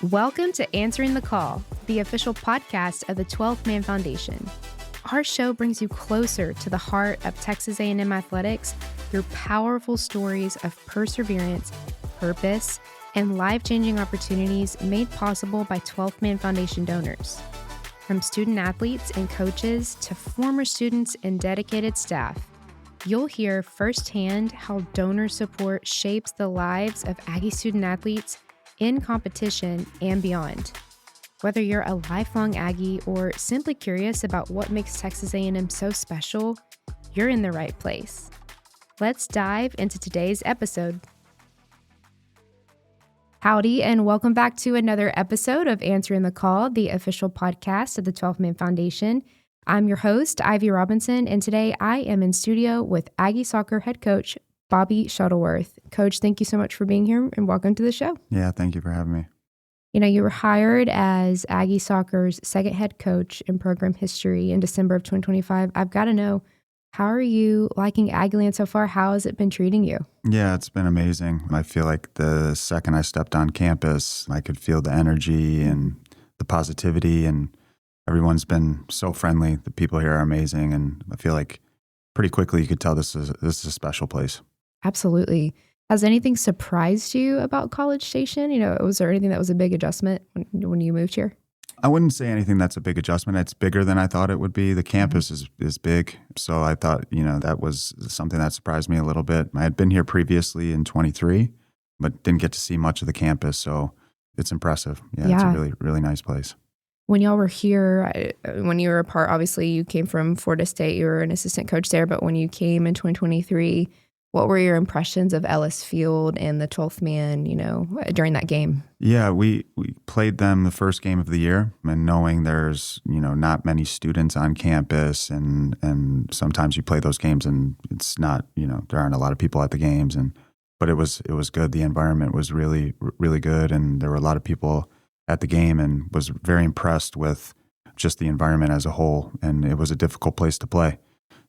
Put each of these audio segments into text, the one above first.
Welcome to Answering the Call, the official podcast of the 12th Man Foundation. Our show brings you closer to the heart of Texas A&M athletics through powerful stories of perseverance, purpose, and life-changing opportunities made possible by 12th Man Foundation donors. From student athletes and coaches to former students and dedicated staff, you'll hear firsthand how donor support shapes the lives of Aggie student athletes in competition and beyond. Whether you're a lifelong Aggie or simply curious about what makes Texas A&M so special, you're in the right place. Let's dive into today's episode. Howdy, and welcome back to another episode of Answering the Call, the official podcast of the 12th Man Foundation. I'm your host, Ivy Robinson, and today I am in studio with Aggie Soccer head coach, Bobby Shuttleworth. Coach, thank you so much for being here and welcome to the show. Yeah, thank you for having me. You were hired as Aggie Soccer's second head coach in program history in December of 2025. I've got to know, how are you liking Aggieland so far? How has it been treating you? Yeah, it's been amazing. I feel like the second I stepped on campus, I could feel the energy and the positivity, and everyone's been so friendly. The people here are amazing, and I feel like pretty quickly you could tell this is a special place. Absolutely. Has anything surprised you about College Station? Was there anything that was a big adjustment when you moved here? I wouldn't say anything that's a big adjustment. It's bigger than I thought it would be. The campus is big. So I thought, that was something that surprised me a little bit. I had been here previously in 23, but didn't get to see much of the campus. So it's impressive. Yeah. It's a really, really nice place. When y'all were here, when you were a part, obviously you came from Florida State, you were an assistant coach there, but when you came in 2023, what were your impressions of Ellis Field and the 12th Man, during that game? Yeah, we played them the first game of the year, and knowing there's, not many students on campus, and sometimes you play those games and it's not, there aren't a lot of people at the games, but it was good. The environment was really, really good, and there were a lot of people at the game, and was very impressed with just the environment as a whole, and it was a difficult place to play.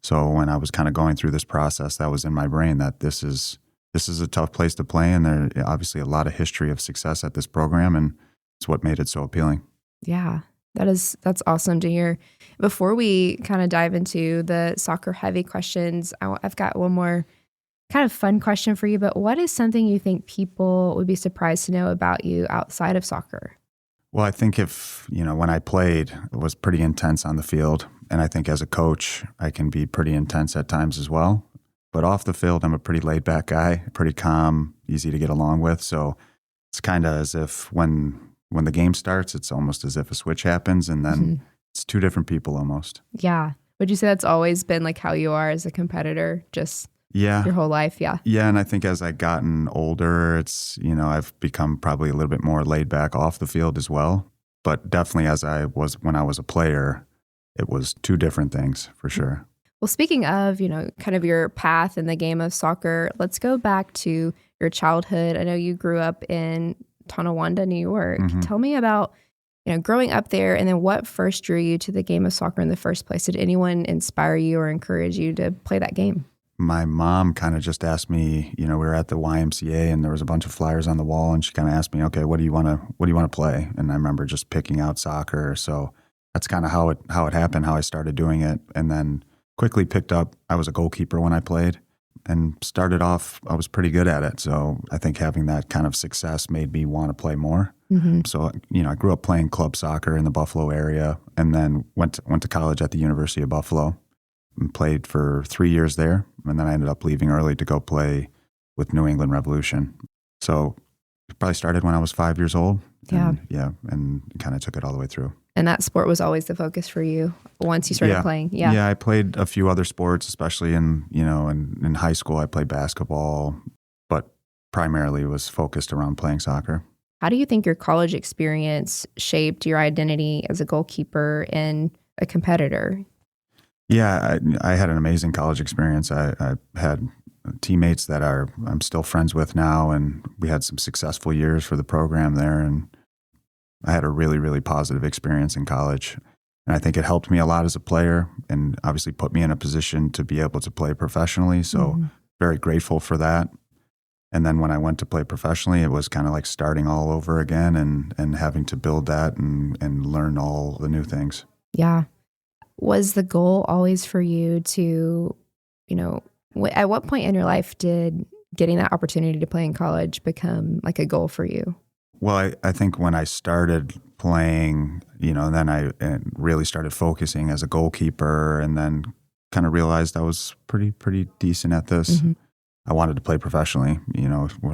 So when I was kind of going through this process, that was in my brain that this is a tough place to play, and there's obviously a lot of history of success at this program, and it's what made it so appealing. Yeah, that's awesome to hear. Before we kind of dive into the soccer heavy questions, I've got one more kind of fun question for you, but what is something you think people would be surprised to know about you outside of soccer? Well, I think when I played, it was pretty intense on the field. And I think as a coach, I can be pretty intense at times as well. But off the field, I'm a pretty laid back guy, pretty calm, easy to get along with. So it's kind of as if when the game starts, it's almost as if a switch happens, and then it's two different people almost. Yeah. Would you say that's always been like how you are as a competitor, just your whole life? Yeah. Yeah. And I think as I've gotten older, it's, I've become probably a little bit more laid back off the field as well. But definitely when I was a player, it was two different things for sure. Well, speaking of, kind of your path in the game of soccer, let's go back to your childhood. I know you grew up in Tonawanda, New York. Mm-hmm. Tell me about, growing up there, and then what first drew you to the game of soccer in the first place? Did anyone inspire you or encourage you to play that game? My mom kind of just asked me, we were at the YMCA and there was a bunch of flyers on the wall, and she kind of asked me, okay, what do you want to play? And I remember just picking out soccer. So that's kind of how it happened, how I started doing it. And then quickly picked up, I was a goalkeeper when I played, and started off, I was pretty good at it. So I think having that kind of success made me want to play more. Mm-hmm. So, I grew up playing club soccer in the Buffalo area, and then went to college at the University of Buffalo and played for 3 years there. And then I ended up leaving early to go play with New England Revolution. So it probably started when I was 5 years old. And kind of took it all the way through. And that sport was always the focus for you once you started playing? Yeah, I played a few other sports, especially in high school. I played basketball, but primarily was focused around playing soccer. How do you think your college experience shaped your identity as a goalkeeper and a competitor? Yeah, I had an amazing college experience. I had teammates that I'm still friends with now, and we had some successful years for the program there, and I had a really, really positive experience in college. And I think it helped me a lot as a player, and obviously put me in a position to be able to play professionally. So very grateful for that. And then when I went to play professionally, it was kind of like starting all over again and having to build that and learn all the new things. Yeah. Was the goal always for you to, at what point in your life did getting that opportunity to play in college become like a goal for you? Well, I think when I started playing, then I really started focusing as a goalkeeper, and then kind of realized I was pretty decent at this. Mm-hmm. I wanted to play professionally,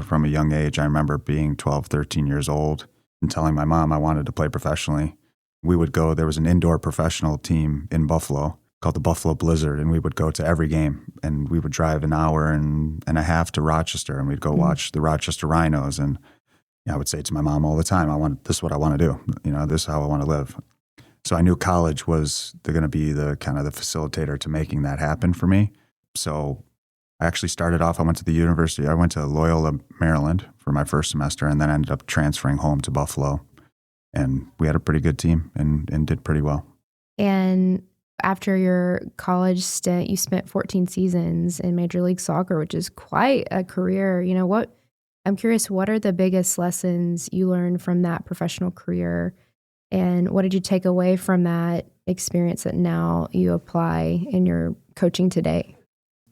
from a young age. I remember being 12, 13 years old and telling my mom I wanted to play professionally. We would go, there was an indoor professional team in Buffalo called the Buffalo Blizzard, and we would go to every game, and we would drive an hour and a half to Rochester, and we'd go watch the Rochester Rhinos. And I would say to my mom all the time, this is what I want to do. This is how I want to live. So I knew college was going to be the kind of the facilitator to making that happen for me. So I actually started off, I went to Loyola, Maryland for my first semester, and then ended up transferring home to Buffalo. And we had a pretty good team and did pretty well. And after your college stint, you spent 14 seasons in Major League Soccer, which is quite a career. I'm curious, what are the biggest lessons you learned from that professional career? And what did you take away from that experience that now you apply in your coaching today?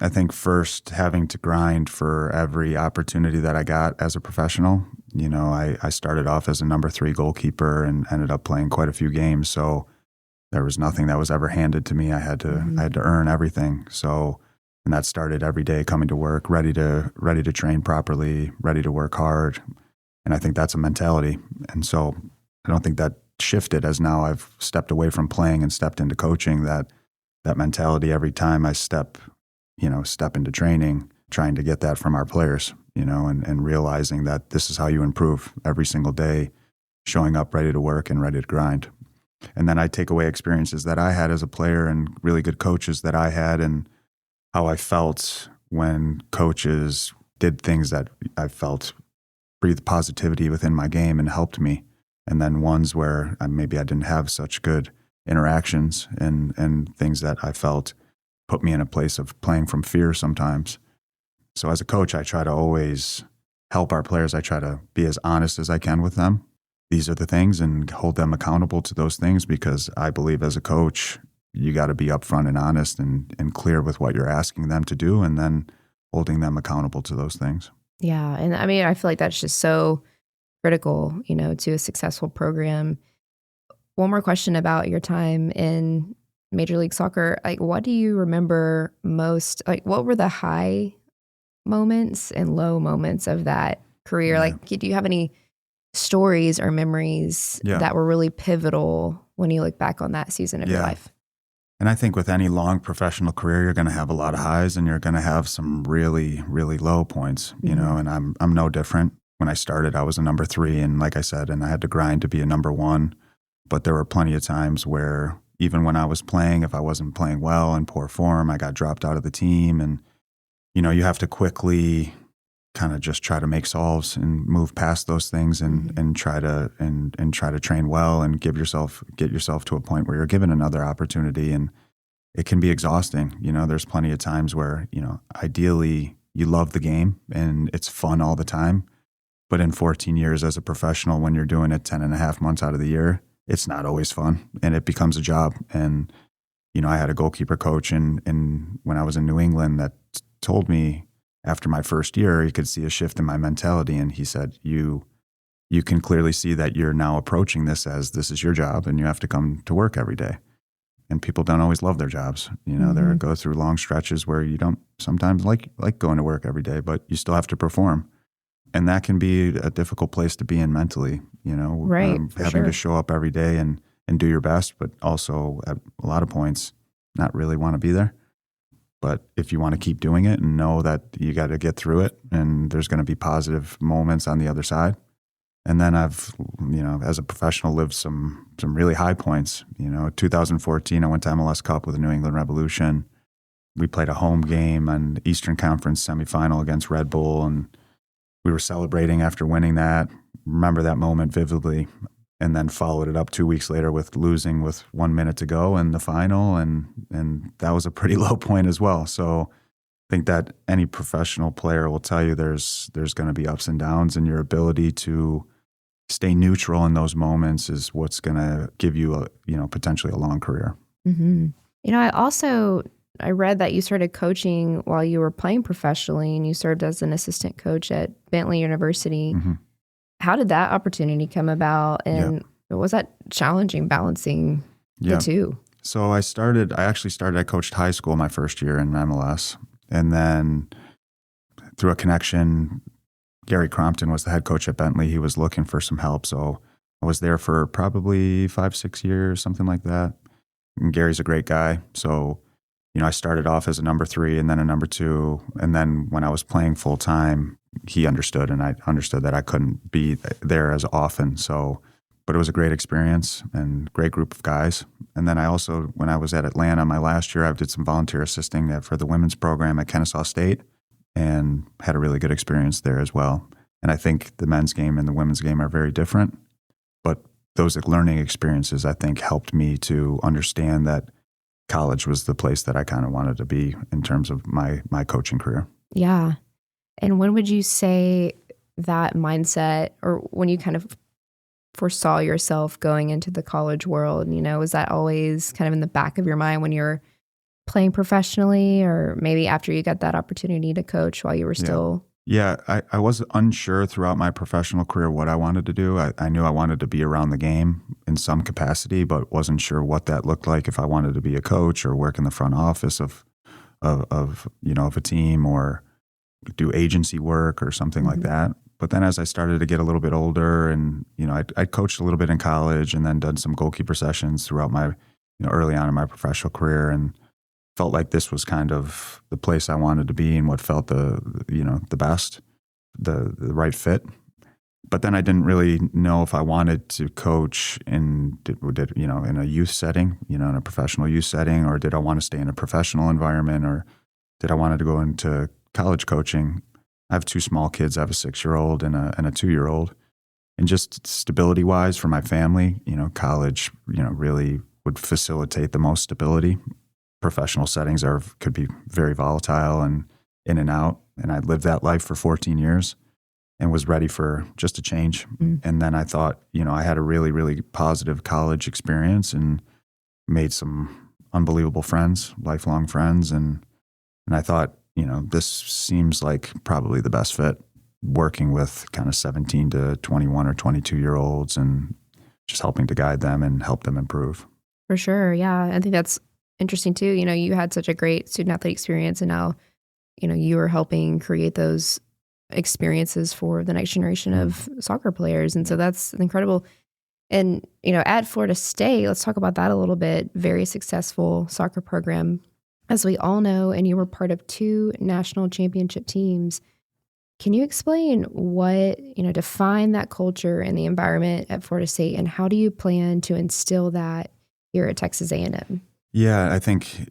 I think first, having to grind for every opportunity that I got as a professional. I started off as a number 3 goalkeeper and ended up playing quite a few games. So there was nothing that was ever handed to me. I had to earn everything. So, and that started every day coming to work, ready to train properly, ready to work hard. And I think that's a mentality. And so I don't think that shifted as now I've stepped away from playing and stepped into coaching, that mentality every time I step into training, trying to get that from our players, and realizing that this is how you improve every single day, showing up ready to work and ready to grind. And then I take away experiences that I had as a player and really good coaches that I had, and how I felt when coaches did things that I felt breathed positivity within my game and helped me. And then ones where maybe I didn't have such good interactions and things that I felt put me in a place of playing from fear sometimes. So as a coach, I try to always help our players. I try to be as honest as I can with them. These are the things, and hold them accountable to those things, because I believe as a coach, you got to be upfront and honest and clear with what you're asking them to do, and then holding them accountable to those things. Yeah. And I mean, I feel like that's just so critical, to a successful program. One more question about your time in Major League Soccer. Like, what do you remember most? Like, what were the high moments and low moments of that career? Yeah. Like, do you have any stories or memories that were really pivotal when you look back on that season of your life? And I think with any long professional career, you're going to have a lot of highs and you're going to have some really, really low points, and I'm no different. When I started, I was a number 3, and like I said, and I had to grind to be a number 1. But there were plenty of times where even when I was playing, if I wasn't playing well, in poor form, I got dropped out of the team. And, you have to quickly kind of just try to make solves and move past those things and try to train well and get yourself to a point where you're given another opportunity. And it can be exhausting. There's plenty of times where, ideally you love the game and it's fun all the time. But in 14 years as a professional, when you're doing it 10 and a half months out of the year, it's not always fun, and it becomes a job. And, I had a goalkeeper coach when I was in New England that told me after my first year, he could see a shift in my mentality. And he said, you can clearly see that you're now approaching this as this is your job and you have to come to work every day. And people don't always love their jobs. They go through long stretches where you don't sometimes like going to work every day, but you still have to perform. And that can be a difficult place to be in mentally, Right, having to show up every day and do your best, but also at a lot of points not really want to be there. But if you want to keep doing it and know that you got to get through it and there's going to be positive moments on the other side. And then I've, as a professional, lived some really high points. 2014, I went to MLS Cup with the New England Revolution. We played a home game on the Eastern Conference semifinal against Red Bull, and we were celebrating after winning that. Remember that moment vividly, and then followed it up 2 weeks later with losing with 1 minute to go in the final, and that was a pretty low point as well. So think that any professional player will tell you there's going to be ups and downs, and your ability to stay neutral in those moments is what's going to give you potentially a long career. Mm-hmm. I read that you started coaching while you were playing professionally, and you served as an assistant coach at Bentley University. Mm-hmm. How did that opportunity come about, and was that challenging balancing the two? So I coached high school my first year in MLS. And then through a connection, Gary Crompton was the head coach at Bentley. He was looking for some help. So I was there for probably 5-6 years, something like that. And Gary's a great guy. So, I started off as a number 3 and then a number 2. And then when I was playing full time, he understood, and I understood that I couldn't be there as often. So, but it was a great experience and great group of guys. And then I also, when I was at Atlanta my last year, I did some volunteer assisting for the women's program at Kennesaw State and had a really good experience there as well. And I think the men's game and the women's game are very different, but those learning experiences, I think, helped me to understand that college was the place that I kind of wanted to be in terms of my coaching career. Yeah. And when would you say that mindset, or when you kind of foresaw yourself going into the college world, was that always kind of in the back of your mind when you're playing professionally, or maybe after you got that opportunity to coach while you were still? Yeah, I was unsure throughout my professional career what I wanted to do. I knew I wanted to be around the game in some capacity, but wasn't sure what that looked like, if I wanted to be a coach or work in the front office of a team, or do agency work or something like that. But then as I started to get a little bit older, and, I coached a little bit in college and then done some goalkeeper sessions throughout my, early on in my professional career, and felt like this was kind of the place I wanted to be and what felt the best, the right fit. But then I didn't really know if I wanted to coach in a youth setting, in a professional youth setting, or did I want to stay in a professional environment, or did I want to go into college coaching. I have 2 small kids. I have a 6-year-old and a 2-year-old. And just stability-wise for my family, college, really would facilitate the most stability. Professional settings could be very volatile and in and out. And I lived that life for 14 years and was ready for just a change. And then I thought, I had a really, really positive college experience and made some unbelievable friends, lifelong friends. And I thought, this seems like probably the best fit, working with kind of 17 to 21 or 22-year-olds and just helping to guide them and help them improve. For sure. Yeah. I think that's interesting too. You had such a great student athlete experience, and now, you are helping create those experiences for the next generation of soccer players. And so that's incredible. And, at Florida State, let's talk about that a little bit. Very successful soccer program, as we all know, and you were part of 2 national championship teams. Can you explain what, define that culture and the environment at Florida State, and how do you plan to instill that here at Texas A&M? Yeah, I think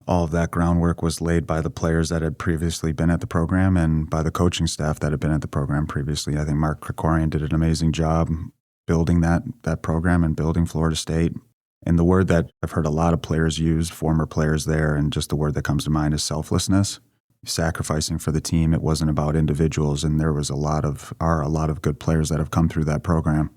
all of that groundwork was laid by the players that had previously been at the program and by the coaching staff that had been at the program previously. I think Mark Krikorian did an amazing job building that program and building Florida State. And the word that I've heard a lot of players use, former players there, and just the word that comes to mind is selflessness. Sacrificing for the team. It wasn't about individuals, and there was a lot of good players that have come through that program.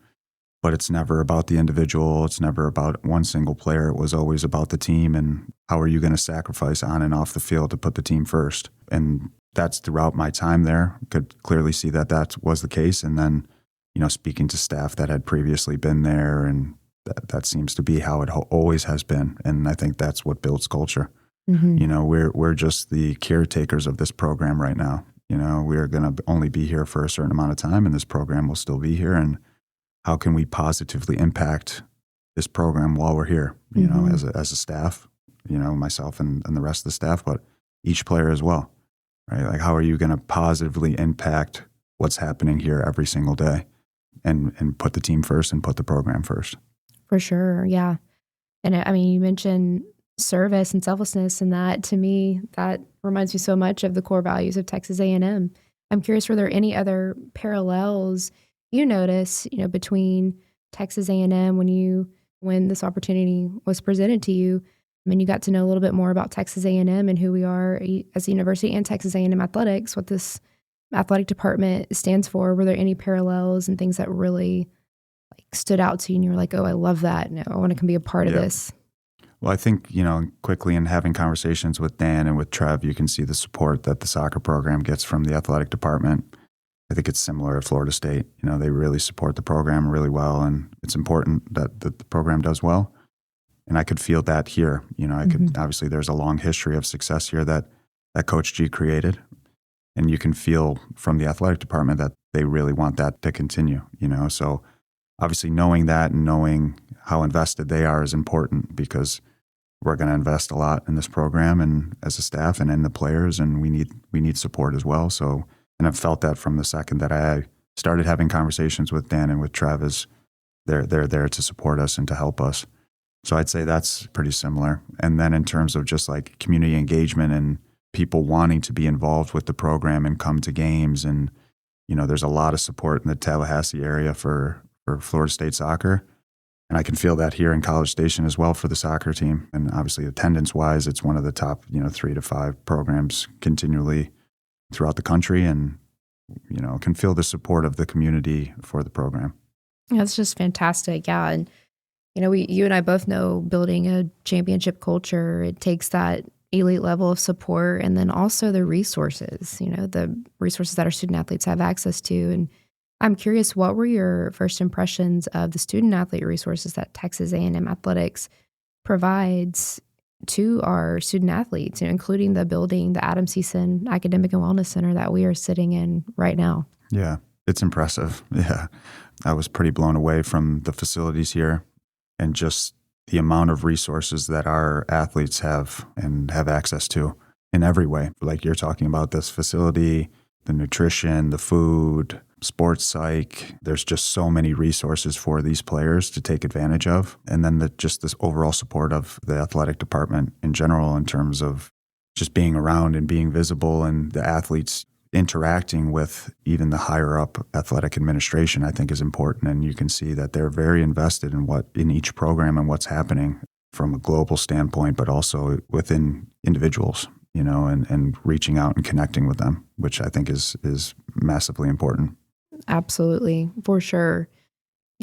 But it's never about the individual. It's never about one single player. It was always about the team, and how are you going to sacrifice on and off the field to put the team first. And that's throughout my time there. Could clearly see that was the case. And then, speaking to staff that had previously been there, and that seems to be how it always has been. And I think that's what builds culture. We're just the caretakers of this program right now. We're going to only be here for a certain amount of time, and this program will still be here. And how can we positively impact this program while we're here, as a staff, myself and the rest of the staff, but each player as well, right? Like, how are you going to positively impact what's happening here every single day and put the team first and put the program first? For sure. Yeah. And you mentioned service and selflessness, and that, to me, that reminds me so much of the core values of Texas A&M. I'm curious, were there any other parallels you notice, between Texas A&M when this opportunity was presented to you I mean, you got to know a little bit more about Texas A&M and who we are as a university and Texas A&M athletics, what this athletic department stands for. Were there any parallels and things that really stood out to you and you were like, oh, I love that. No, I want to be a part of this? Well, I think, quickly in having conversations with Dan and with Trev, you can see the support that the soccer program gets from the athletic department. I think it's similar at Florida State. They really support the program really well, and it's important that the program does well. And I could feel that here. Obviously there's a long history of success here that Coach G created. And you can feel from the athletic department that they really want that to continue, So obviously knowing that and knowing how invested they are is important, because we're going to invest a lot in this program and as a staff and in the players, and we need support as well. So, and I've felt that from the second that I started having conversations with Dan and with Travis. They're there to support us and to help us. So I'd say that's pretty similar. And then in terms of just like community engagement and people wanting to be involved with the program and come to games, and there's a lot of support in the Tallahassee area for Florida State soccer. And I can feel that here in College Station as well for the soccer team. And obviously attendance-wise, it's one of the top 3 to 5 programs continually throughout the country, and can feel the support of the community for the program. That's just fantastic. Yeah. And you and I both know building a championship culture, it takes that elite level of support and then also the resources, the resources that our student athletes have access to. And I'm curious, what were your first impressions of the student athlete resources that Texas A&M Athletics provides to our student athletes, including the building, the Adam Season Academic and Wellness Center that we are sitting in right now? Yeah, it's impressive. Yeah, I was pretty blown away from the facilities here and just the amount of resources that our athletes have and have access to in every way. Like you're talking about this facility, the nutrition, the food, sports psych. There's just so many resources for these players to take advantage of. And then just this overall support of the athletic department in general in terms of just being around and being visible, and the athletes interacting with even the higher up athletic administration, I think is important. And you can see that they're very invested in each program and what's happening from a global standpoint, but also within individuals, and reaching out and connecting with them, which I think is massively important. Absolutely, for sure.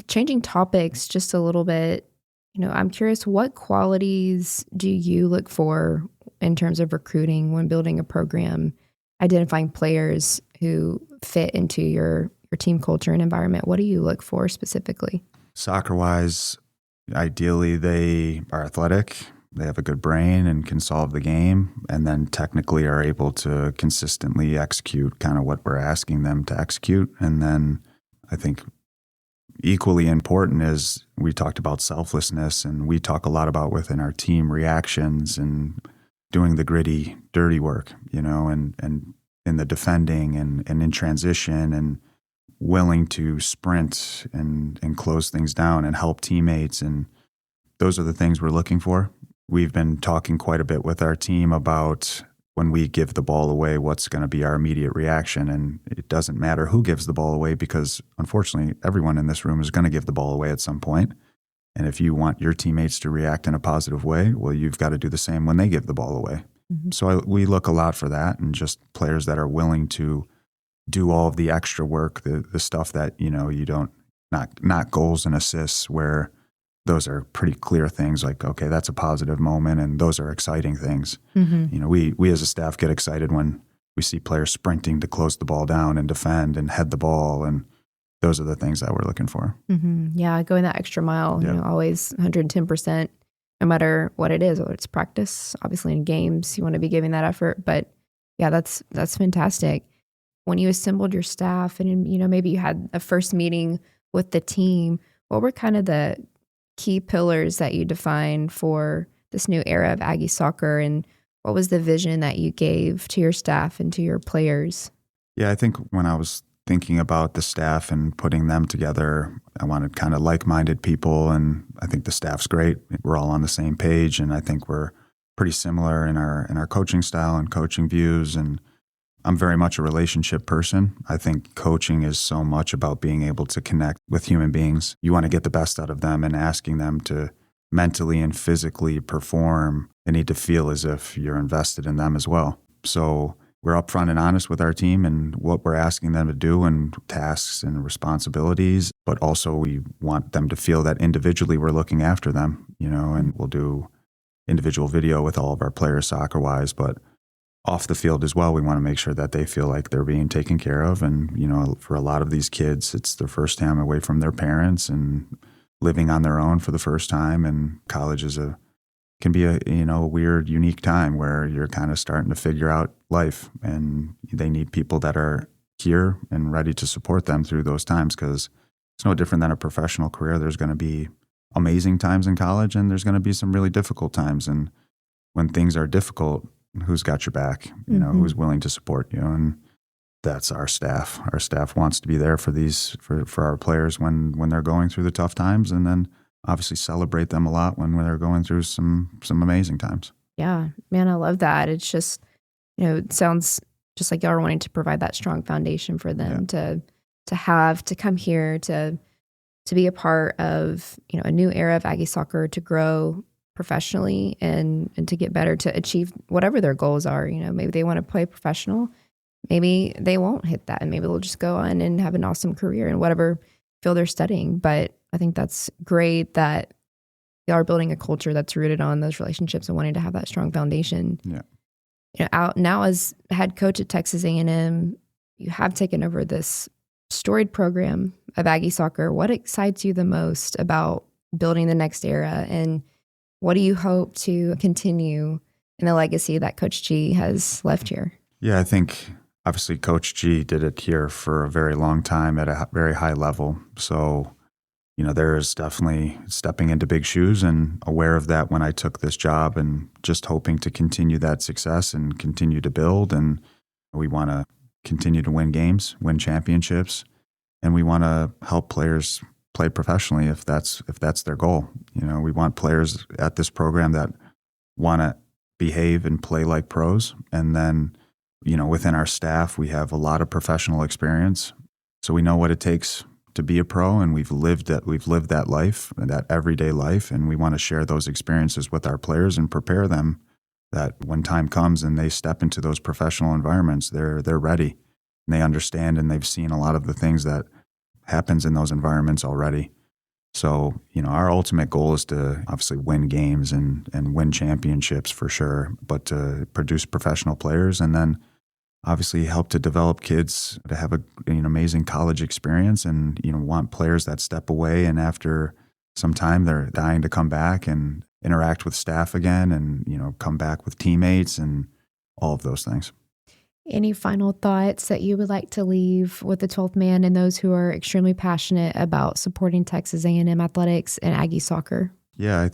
Changing topics just a little bit, I'm curious, what qualities do you look for in terms of recruiting when building a program, identifying players who fit into your team culture and environment? What do you look for specifically? Soccer-wise, ideally they are athletic, they have a good brain and can solve the game, and then technically are able to consistently execute kind of what we're asking them to execute. And then I think equally important is, we talked about selflessness, and we talk a lot about within our team reactions and doing the gritty, dirty work, and in the defending and in transition, and willing to sprint and close things down and help teammates. And those are the things we're looking for. We've been talking quite a bit with our team about when we give the ball away, what's going to be our immediate reaction. And it doesn't matter who gives the ball away, because unfortunately, everyone in this room is going to give the ball away at some point. And if you want your teammates to react in a positive way, well, you've got to do the same when they give the ball away. Mm-hmm. So we look a lot for that, and just players that are willing to do all of the extra work, the stuff that, you don't, not goals and assists, where those are pretty clear things like, okay, that's a positive moment, and those are exciting things. Mm-hmm. We as a staff get excited when we see players sprinting to close the ball down and defend and head the ball, and those are the things that we're looking for. Mm-hmm. Yeah, going that extra mile, yep. Always 110%, no matter what it is, whether it's practice. Obviously in games, you want to be giving that effort, but yeah, that's fantastic. When you assembled your staff and, maybe you had a first meeting with the team, what were kind of the key pillars that you defined for this new era of Aggie Soccer, and what was the vision that you gave to your staff and to your players? Yeah, I think when I was thinking about the staff and putting them together, I wanted kind of like-minded people, and I think the staff's great. We're all on the same page, and I think we're pretty similar in our coaching style and coaching views, and I'm very much a relationship person. I think coaching is so much about being able to connect with human beings. You want to get the best out of them and asking them to mentally and physically perform, they need to feel as if you're invested in them as well. So we're upfront and honest with our team and what we're asking them to do and tasks and responsibilities, but also we want them to feel that individually we're looking after them, and we'll do individual video with all of our players soccer-wise, but off the field as well, we want to make sure that they feel like they're being taken care of. And, for a lot of these kids, it's their first time away from their parents and living on their own for the first time. And college can be a weird, unique time where you're kind of starting to figure out life, and they need people that are here and ready to support them through those times, because it's no different than a professional career. There's going to be amazing times in college, and there's going to be some really difficult times. And when things are difficult, who's got your back? Who's willing to support you? And that's our staff. Our staff wants to be there for our players when they're going through the tough times, and then obviously celebrate them a lot when they're going through some amazing times. Yeah, man, I love that. It's just, it sounds just like y'all are wanting to provide that strong foundation for them to come here, to be a part of, a new era of Aggie soccer, to grow professionally and to get better, to achieve whatever their goals are. Maybe they want to play professional. Maybe they won't hit that, and maybe they'll just go on and have an awesome career in whatever field they're studying. But I think that's great that you are building a culture that's rooted on those relationships and wanting to have that strong foundation. Yeah. Out now as head coach at Texas A&M, you have taken over this storied program of Aggie soccer. What excites you the most about building the next era, and what do you hope to continue in the legacy that Coach G has left here? Yeah, I think obviously Coach G did it here for a very long time at a very high level. So, there's definitely stepping into big shoes, and aware of that when I took this job, and just hoping to continue that success and continue to build. And we want to continue to win games, win championships, and we want to help players play professionally if that's their goal. We want players at this program that want to behave and play like pros. And then, within our staff, we have a lot of professional experience. So we know what it takes to be a pro, and we've lived that life, that everyday life. And we want to share those experiences with our players and prepare them that when time comes and they step into those professional environments, they're ready, and they understand, and they've seen a lot of the things that happens in those environments already. So, our ultimate goal is to obviously win games and win championships for sure, but to produce professional players, and then obviously help to develop kids to have an amazing college experience, and, want players that step away and after some time they're dying to come back and interact with staff again, and, come back with teammates and all of those things. Any final thoughts that you would like to leave with the 12th man and those who are extremely passionate about supporting Texas A&M athletics and Aggie soccer? Yeah,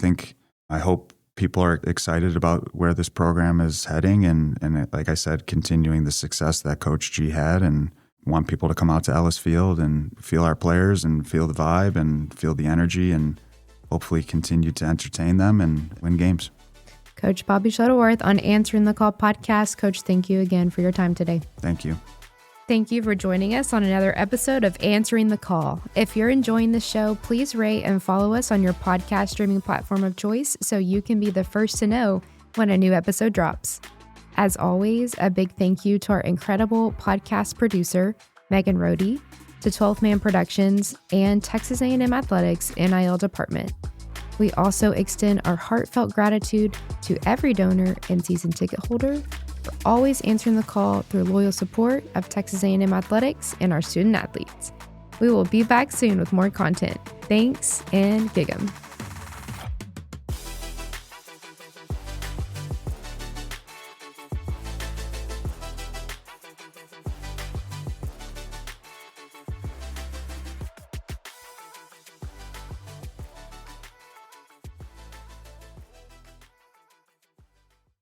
I hope people are excited about where this program is heading, and like I said, continuing the success that Coach G had, and want people to come out to Ellis Field and feel our players and feel the vibe and feel the energy, and hopefully continue to entertain them and win games. Coach Bobby Shuttleworth on Answering the Call podcast. Coach, thank you again for your time today. Thank you. Thank you for joining us on another episode of Answering the Call. If you're enjoying the show, please rate and follow us on your podcast streaming platform of choice so you can be the first to know when a new episode drops. As always, a big thank you to our incredible podcast producer, Megan Rohde, to 12th Man Productions, and Texas A&M Athletics NIL Department. We also extend our heartfelt gratitude to every donor and season ticket holder for always answering the call through loyal support of Texas A&M Athletics and our student athletes. We will be back soon with more content. Thanks, and gig 'em.